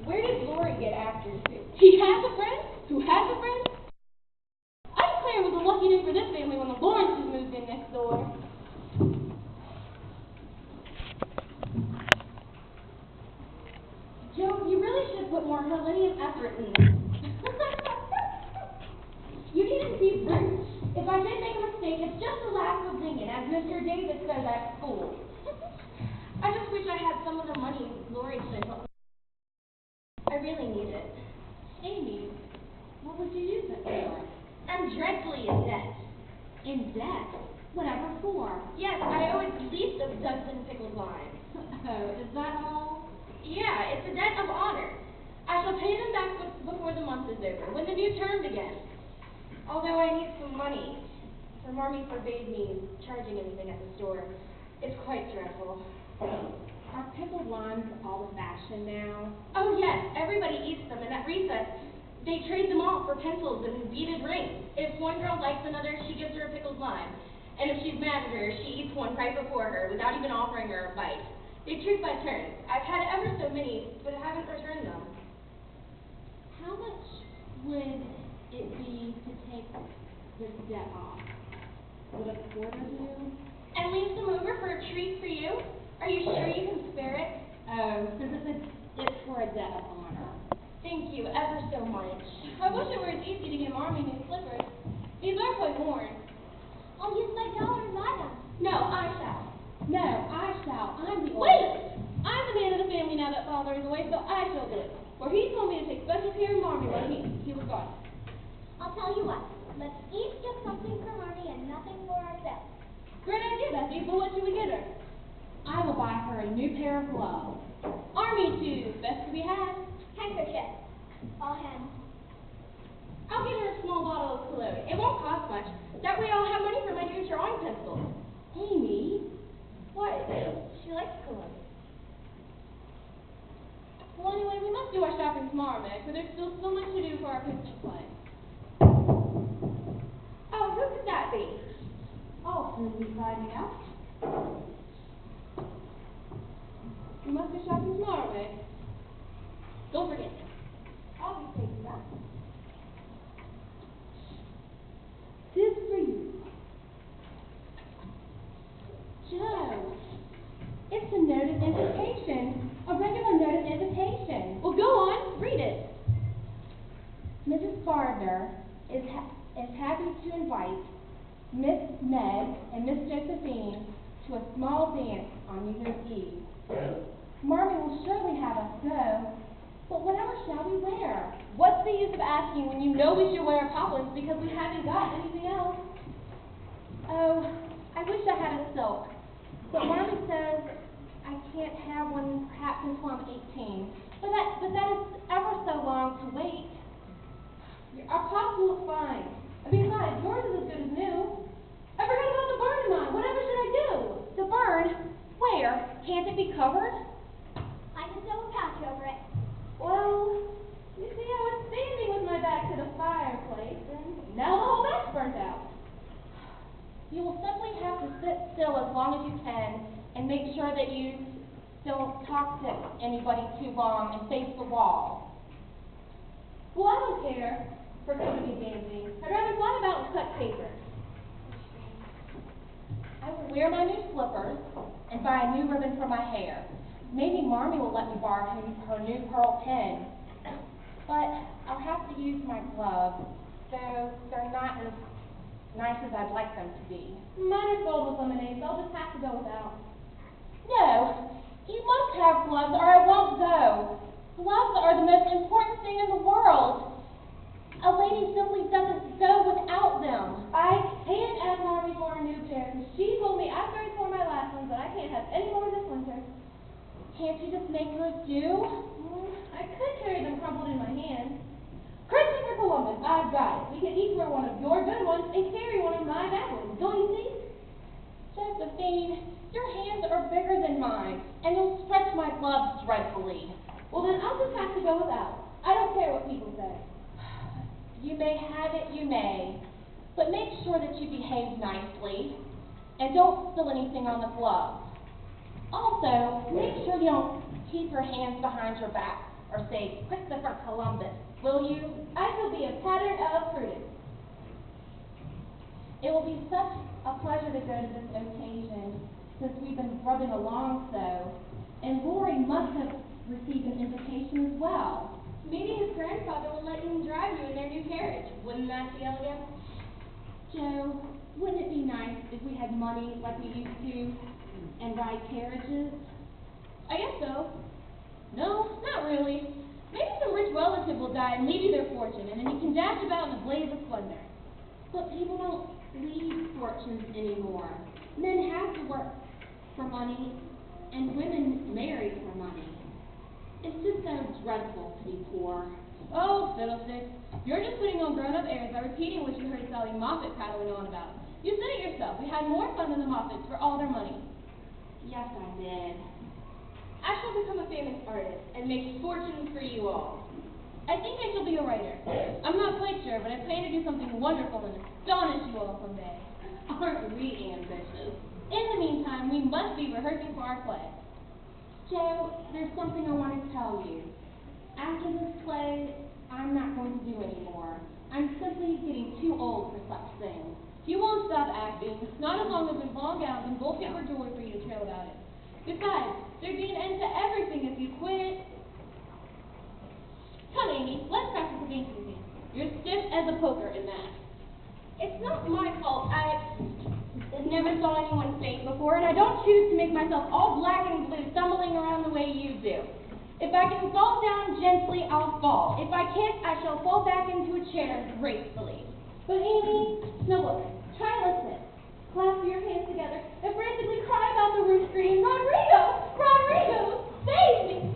Where did Lori get actors to? He has a friend who has a friend? I declare it was a lucky day for this family when the Lawrences moved in next door. Joe, you really should put more Hellenium effort in this. You needn't be rude. If I did make a mistake, it's just a lack of opinion, as Mr. David says at school. I just wish I had some of the money Lori spent on. I really need it. Amy, what would you use it for? I'm dreadfully in debt. In debt? Whatever for? Yes, I owe at least a dozen pickled limes. Oh, is that all? Yeah, it's a debt of honor. I shall pay them back before the month is over, when the new term begins. Although I need some money, for Marmee forbade me charging anything at the store. It's quite dreadful. Are pickled limes all the fashion now? Oh yes, everybody eats them, and at recess, they trade them all for pencils and beaded rings. If one girl likes another, she gives her a pickled lime. And if she's mad at her, she eats one right before her, without even offering her a bite. They treat by turns. I've had ever so many, but I haven't returned them. How much would it be to take this debt off? Would a quarter do? And leave some over for a treat for you? Are you sure you can spare it? Oh, because it's for a debt of honor. Thank you ever so much. I wish it were as easy to get Marmee new slippers. These are quite worn. I'll use my dollar and buy them. No, I shall. No, I shall. I'm the Wait! oldest. I'm the man of the family now that father is away, so I shall do it. For he told me to take special care of Marmee when he was gone. I'll tell you what. Let's each get something for Marmee and nothing for ourselves. Great idea, Bessie, but what should we get her? I will buy her a new pair of gloves. Army shoes, best to be had. Handkerchief. All hands. I'll get her a small bottle of cologne. It won't cost much. That way I'll have money for my new drawing pencils. Amy, What? She likes cologne. well anyway, we must do our shopping tomorrow, Meg, for there's still so much to do for our picnic play. Oh, who could that be? I'll soon be finding out. We must go shopping tomorrow, Meg. Don't forget. I'll be taking that. This for you. Joe, it's a note of invitation. A regular note of invitation. Well, go on, read it. Mrs. Gardner is happy to invite Miss Meg and Miss Josephine to a small dance on New Year's Eve. Marmee will surely have us go, but whatever shall we wear? What's the use of asking when you know we should wear poplins because we haven't got anything else? Oh, I wish I had a silk, but Marmee says I can't have one perhaps until I'm 18. But that is ever so long to wait. Our pops will look fine. Besides, yours is as good as new. I forgot about the burn in mine. Whatever should I do? The burn? Where? Can't it be covered? I can sew a patch over it. Well, you see, I was standing with my back to the fireplace, and now the whole back's burnt out. You will simply have to sit still as long as you can, and make sure that you don't talk to anybody too long and face the wall. Well, I don't care for company dancing. I'd rather fly about and cut paper. I will wear my new slippers and buy a new ribbon for my hair. Maybe Marmee will let me borrow her new pearl pen. But I'll have to use my gloves, though they're not as nice as I'd like them to be. Mine are filled with lemonade, so I'll just have to go without. No, you must have gloves or I won't go. Gloves are the most important thing in the world. A lady simply doesn't go without them. I can't ask Marmee for a new pair. She told me after I tore my last ones that I can't have any more this winter. Can't you just make hers do? I could carry them crumpled in my hand. Christopher Columbus, I've got it. We can each wear one of your good ones and carry one of my bad ones. Don't you see? Josephine, your hands are bigger than mine, and you'll stretch my gloves dreadfully. Well, then I'll just have to go without. I don't care what people say. You may have it, you may. But make sure that you behave nicely, and don't spill anything on the gloves. Also, make sure you don't keep your hands behind your back. or say Christopher Columbus, will you? I shall be a pattern of prudence. It will be such a pleasure to go to this occasion, since we've been rubbing along so, and Rory must have received an invitation as well. Maybe his grandfather will let him drive you in their new carriage. Wouldn't that be elegant? Joe, wouldn't it be nice if we had money like we used to, and ride carriages? I guess so. No, not really. Maybe some rich relative will die and leave you their fortune, and then you can dash about in a blaze of splendor. But people don't leave fortunes anymore. Men have to work for money, and women marry for money. It's just so dreadful to be poor. Oh, fiddlesticks. You're just putting on grown-up airs by repeating what you heard Sally Moffat prattling on about. You said it yourself. We had more fun than the Moffats for all their money. Yes, I did. I shall become a famous artist and make fortunes for you all. I think I shall be a writer. I'm not quite sure, but I plan to do something wonderful and astonish you all someday. Aren't we ambitious? In the meantime, we must be rehearsing for our play. Joe, there's something I want to tell you. After this play, I'm not going to do anymore. I'm simply getting too old for such things. You won't stop acting, not as long as there's long gowns and gold paper jewelry for you to trail about it. Besides, there'd be an end to everything if you quit. Come, Amy, let's practice the dancing routine. You're stiff as a poker in that. It's not my fault. I never saw anyone faint before, and I don't choose to make myself all black and blue stumbling around the way you do. If I can fall down gently, I'll fall. If I can't, I shall fall back into a chair gracefully. But Amy, now look, try to listen. Clasp your hands together and frantically cry about the roof screaming, Rodrigo! Rodrigo! Save me!